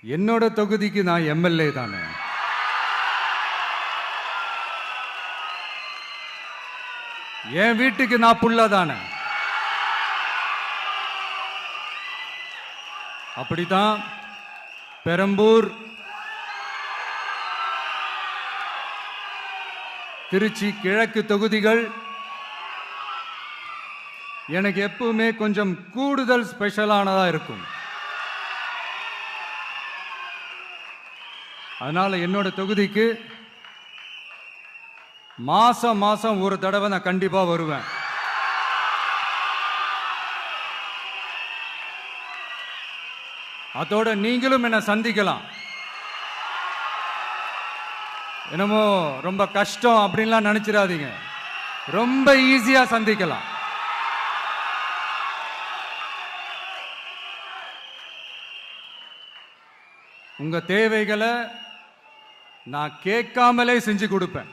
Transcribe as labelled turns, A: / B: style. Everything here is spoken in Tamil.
A: என்னோட தொகுதிக்கு நான் எம்எல்ஏ தானே. என் வீட்டுக்கு நான் புள்ள தானே. அப்படித்தான் பெரம்பூர், திருச்சி கிழக்கு தொகுதிகள் எனக்கு எப்பவுமே கொஞ்சம் கூடுதல் ஸ்பெஷலானதா இருக்கும். அதனால என்னோட தொகுதிக்கு மாசம் மாசம் ஒரு தடவை நான் கண்டிப்பா வருவேன். அதோட நீங்களும் என்ன சந்திக்கலாம். என்னமோ ரொம்ப கஷ்டம் அப்படின்லாம் நினைச்சிடாதீங்க, ரொம்ப ஈஸியா சந்திக்கலாம். உங்க தேவைகளை நான் கேட்காமலே செஞ்சு கொடுப்பேன்.